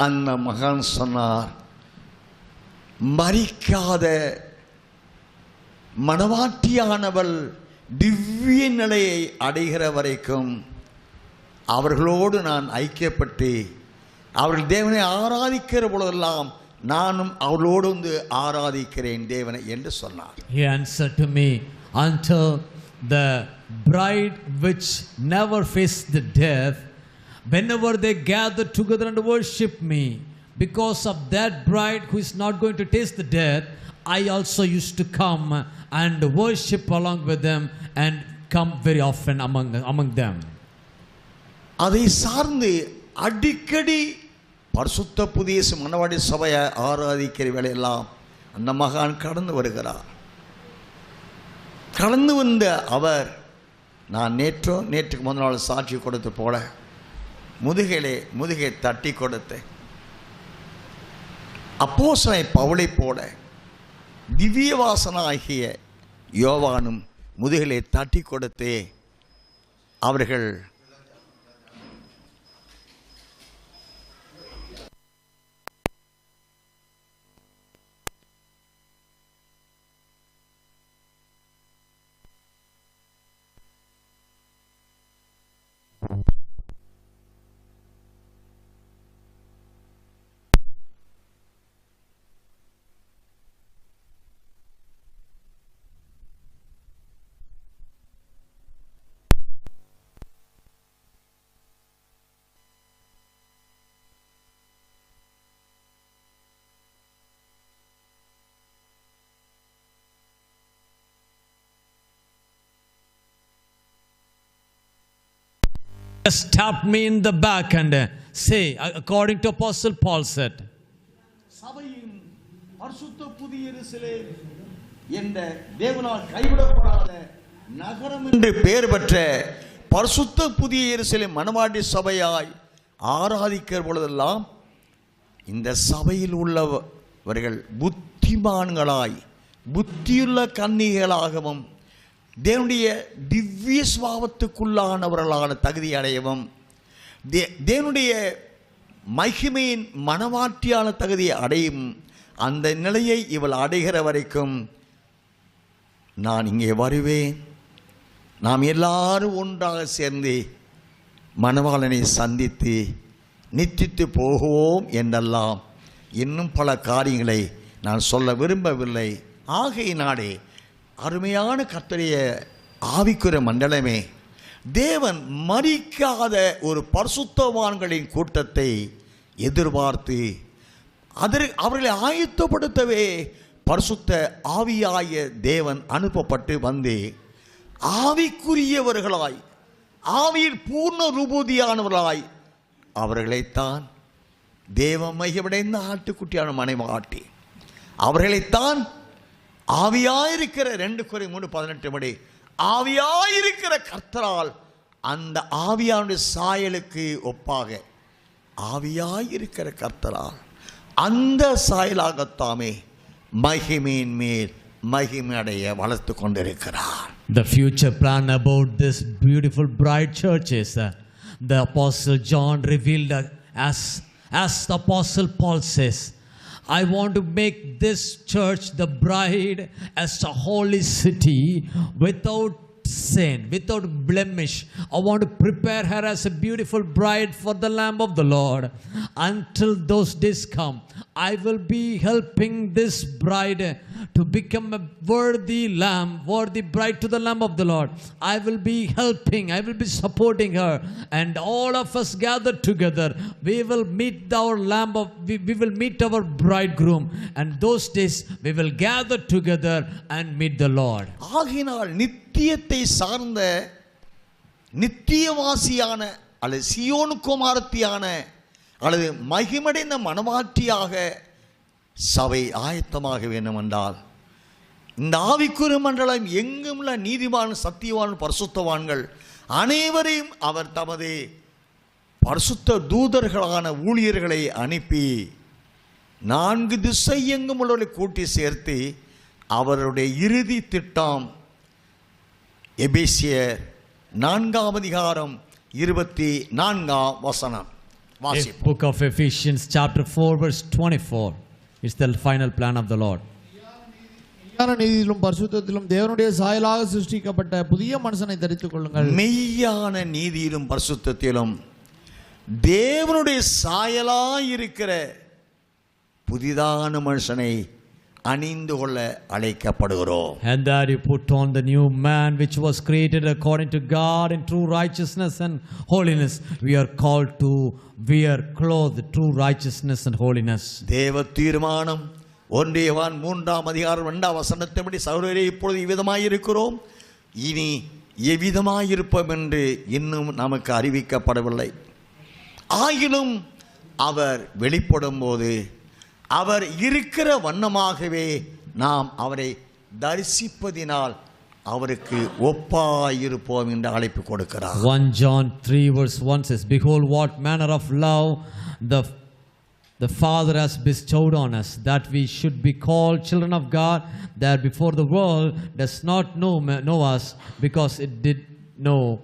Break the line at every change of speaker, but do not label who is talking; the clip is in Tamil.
அந்த மகன் சொன்னார், மரிக்காத மணவாட்டியானவள் திவ்ய நிலையை அடைகிற வரைக்கும் அவர்களோடு நான் ஐக்கியப்பட்டு அவர்கள் தேவனை ஆராதிக்கிற பொழுதெல்லாம் நானும் அவர்களோடு வந்து ஆராதிக்கிறேன் தேவனை என்று சொன்னார்.
He answered to me, until the bride which never faced the death, whenever they gather together and worship me, because of that bride who is not going to taste the death, I also used to come and worship along with them and come very often among them.
அதை சார்ந்து அடிக்கடி பரிசுத்த புதிய மணவாட்டி சபையை ஆராதிக்கிற வேளையெல்லாம் அந்த மகான் கடந்து வருகிறார். கடந்து வந்த அவர், நான் நேற்றுக்கு முதல் நாள் சாட்சி கொடுத்து போல முதுகை தட்டி கொடுத்தேன். அப்போஸ்தலன் பவுலை போல திவ்ய வாசனாகிய யோவானும் முதுகிலே தட்டி கொடுத்தே அவர்கள்
Tapped me in the back and say, according to Apostle Paul said,
சபையின் பரிசுத்த புதிய எருசலேம் என்ற தேவனால் கைவிடப்படாத நகரம் என்று பெயர் பெற்ற பரிசுத்த புதிய எருசலேம் மணவாட்டி சபையாய் ஆராதிக்கிற பொழுதெல்லாம் இந்த சபையில் உள்ளவர்கள் புத்திமான்களாய் புத்தியுள்ள கன்னிகைகளாகவும் தேவனுடைய திவ்ய சுபாவத்துக்குள்ளானவர்களான தகுதி அடையவும் தேவனுடைய மகிமையின் மணவாட்டியான தகுதியை அடையும் அந்த நிலையை இவள் அடைகிற வரைக்கும் நான் இங்கே வருவேன். நாம் எல்லாரும் ஒன்றாக சேர்ந்து மணவாளனை சந்தித்து நித்தித்து போகுவோம் என்றெல்லாம் இன்னும் பல காரியங்களை நான் சொல்ல விரும்பவில்லை. ஆகையினாலே அருமையான கர்த்தருடைய ஆவிக்குரிய மண்டலமே, தேவன் மரிக்காத ஒரு பரிசுத்தவான்களின் கூட்டத்தை எதிர்பார்த்து அவர்களை ஆயத்தப்படுத்தவே பரிசுத்த ஆவியாய தேவன் அனுப்பப்பட்டு வந்து ஆவிக்குரியவர்களாய் ஆவியில் பூர்ண ரூபதியானவர்களாய் அவர்களைத்தான் தேவ மையமடைந்த ஆட்டுக்குட்டியான மனைவாட்டி அவர்களைத்தான் ஆவியாயிருக்கிற 2 Corinthians 3:18 படி ஆவியாயிருக்கிற கர்த்தரால் அந்த ஆவியானுடைய சாயலுக்கு ஒப்பாக ஆவியாயிருக்கிற கர்த்தரால் அந்த சாயலாகத்தாமே மகிமையின் மேல் மகிமை அடைய வளர்த்து கொண்டிருக்கிறார்.
The future plan about this beautiful bride church is the Apostle John revealed as the Apostle Paul says, I want to make this church the bride as a holy city without sin, without blemish. I want to prepare her as a beautiful bride for the Lamb of the Lord. Until those days come, I will be helping this bride to become a worthy lamb, worthy bride to the Lamb of the Lord. I will be helping, I will be supporting her, and all of us gathered together, we will meet our lamb we will meet our bridegroom, and those days we will gather together and meet the Lord.
ஆகினால் நித்தியத்தை சார்ந்த நித்தியவாசியான அல்லது சியோன் குமாரத்தியான அல்லது மகிமடைந்த மணவாட்டியாக சபை ஆயத்தமாக வேண்டும் என்றால் இந்த ஆவிக்குரிய மண்டலம் எங்கும் உள்ள நீதிமான் சத்தியவான் பரிசுத்தவான்கள் அனைவரையும் அவர் தமது பரிசுத்த தூதர்களான ஊழியர்களை அனுப்பி 4 திசை எங்கும் உள்ளவர்களை கூட்டி சேர்த்து அவருடைய இறுதி திட்டம் எபேசியர் 4 அதிகாரம் 24 வசனம் வாசிப்போம்.
Book of Ephesians chapter 4 verse 24. It's the final plan of the Lord.
மெய்யான நீதியிலும் பரிசுத்தத்திலும் தேவனுடைய சாயலாக சிருஷ்டிக்கப்பட்ட புதிய மனுஷனை தரித்துக் கொள்ளுங்கள்.
மெய்யான நீதியிலும் பரிசுத்தத்திலும் தேவனுடைய சாயலாய் இருக்கிற புதிதான மனுஷனை அணிந்து கொள்ள அழைக்கப்படுகிறோம்.
And that you put on the new man which was created according to God in true righteousness and holiness. We are called to wear clothes, true righteousness and holiness.
தேவ தீர்மானம் 1 யோவான் 3:2 சகோதரரே, இப்பொழுது இவ்விதமாயிருக்கிறோம், இனி எவ்விதமாயிருப்போம் என்று இன்னும் நமக்கு அறிவிக்கப்படவில்லை. ஆயினும் அவர் வெளிப்படும் போது அவர் இருக்கிற வண்ணமாகவே நாம் அவரை தரிசிப்பதினால் அவருக்கு ஒப்பாயிருப்போம் என்று அழைப்பு கொடுக்கிறார்.
1 John 3 verse 1 says, Behold what manner of love the Father has bestowed on us, that we should be called children of God, that before the world does not know us, because it did know